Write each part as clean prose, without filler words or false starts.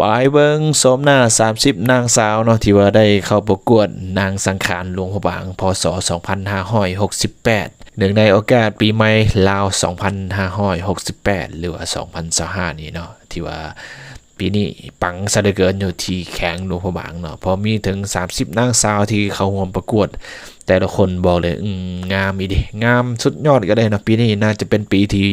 ปเบิงสมหน้า30นางสาวเนาะที่ว่าได้เข้าประกวดนางสังขารหลวงพระบางพศ2568เนื่องในโอกาสปีใหม่ลาว2568หรือว่า2025นี่เนาะที่ว่าปีนี้ปังซะเหลือเกินอยู่ที่แข้งหลวงพระบางเนาะพอมีถึง30นางสาวที่เข้าร่วมประกวดแต่ละคนบอกเลยงามอีดิงามสุดยอดก็ได้นะปีนี้น่าจะเป็นปีที่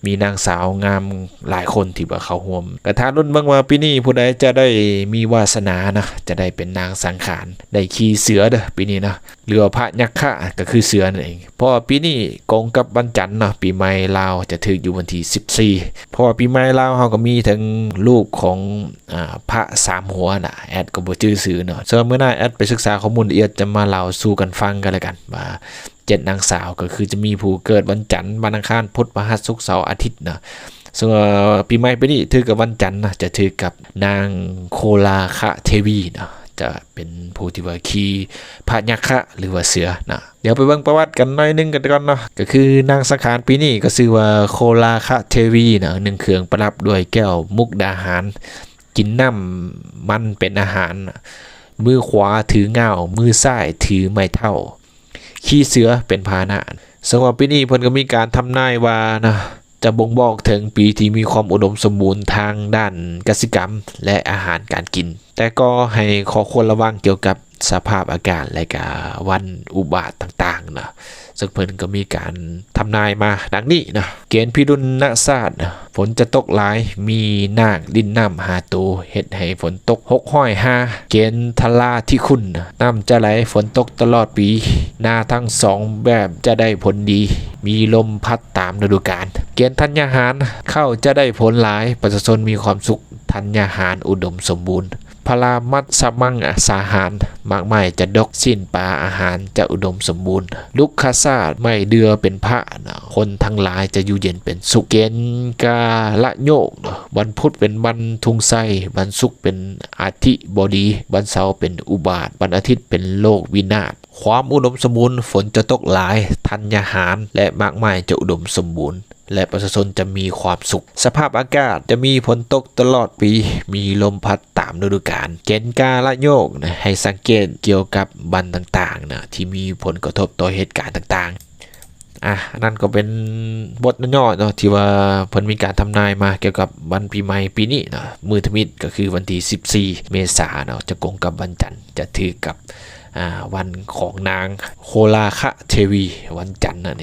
มีนางสาวงามหลายคนที่ว่าเข้าร่วมกระทารุ่นเบิ่งว่าปีนี้ผู้ใดจะได้มีวาสนานะจะได้เป็นนางสังขารได้ขี่เสือเด้อปีนี้นะเรือพระยักษ์ะก็คือเสือนั่นเองเพราะปีนี้กงกับวันจันทร์เนาะปีใหม่ลาวจะถึงอยู่วันที่14เพราะว่าปีใหม่ลาวเฮาก็มีทั้งรูปของพระ3หัวน่ะแอดก็บ่ชื่อชื่อเนาะส่วนมื้อหน้าแอดไปศึกษาข้อมูลละเอียดจะมาเล่าสู่กันฟังกันแล้วกันว่า7นางสาวก็คือจะมีผู้เกิดวันจันทร์วันอังคารพุธพฤหัสศุกร์เสาร์อาทิตย์นะส่วนปีใหม่ปีนี้ถือกับวันจันทร์นะจะถือกับนางโคลาคะเทวีนะจะเป็นผู้ที่ว่าขี่พระยักษ์หรือว่าเสือนะเดี๋ยวไปเบิ่งประวัติกันหน่อยนึงกันก่อนเนาะก็คือนางสังขารปีนี้ก็ชื่อว่าโคลาคะเทวีนะ1เครื่องประดับด้วยแก้วมุกดาหารกินน้ำมันเป็นอาหารมือขวาถือเงามือซ้ายถือไม้เท่าขี่เสือเป็นพาหนะสำหรับปีนี้เพิ่นก็มีการทำนายว่านะจะบ่งบอกถึงปีที่มีความอุดมสมบูรณ์ทางด้านกสิกรรมและอาหารการกินแต่ก็ให้ขอควรระวังเกี่ยวกับสภาพอากาศและก็วันอุบาทต่างๆนะซึ่งเพิ่นก็มีการทำนายมาดังนี้นะเกณฑ์พิรุณศาสตร์ฝนจะตกหลายมีนาคลิ้นน้ำ5ตัวเฮ็ดให้ฝนตก605เกณฑ์ทลาที่คุณน้ำจะไหลฝนตกตลอดปีนาทั้ง2แบบจะได้ผลดีมีลมพัดตามฤดูกาลเกณฑ์ธัญญาหารเข้าจะได้ผลหลายประชาชนมีความสุขธัญญาหารอุดมสมบูรณ์พลามัดสมังสาหารมากมายจะดกสิ้นปลาอาหารจะอุดมสมบูรณ์ลุกคาซาดไม่เดือเป็นพระคนทั้งหลายจะอยู่เย็นเป็นสุขเกณฑ์กาละโยกวันพุธเป็นวันทุงไส้วันศุกร์เป็นอาทิบดีวันเสาร์เป็นอุบาทวันอาทิตย์เป็นโลกวินาศความอุดมสมบูรณ์ฝนจะตกหลายธัญญาหารและมากมายจะอุดมสมบูรณ์และประชาชนจะมีความสุขสภาพอากาศจะมีฝนตกตลอดปีมีลมพัดตามฤดูกาลเกณฑ์กาละโยกนะให้สังเกตเกี่ยวกับวันต่างๆนะที่มีผลกระทบต่อเหตุการณ์ต่างๆนั่นก็เป็นบทย่อเนาะที่ว่าเพิ่นมีการทำนายมาเกี่ยวกับวันปีใหม่ปีนี้เนาะมือทมิตก็คือวันที่14เมษายนเนาะจะกงกับวันจันทร์จะถือกับวันของนางโคลาคะเทวีวันจันทร์นั่นเอง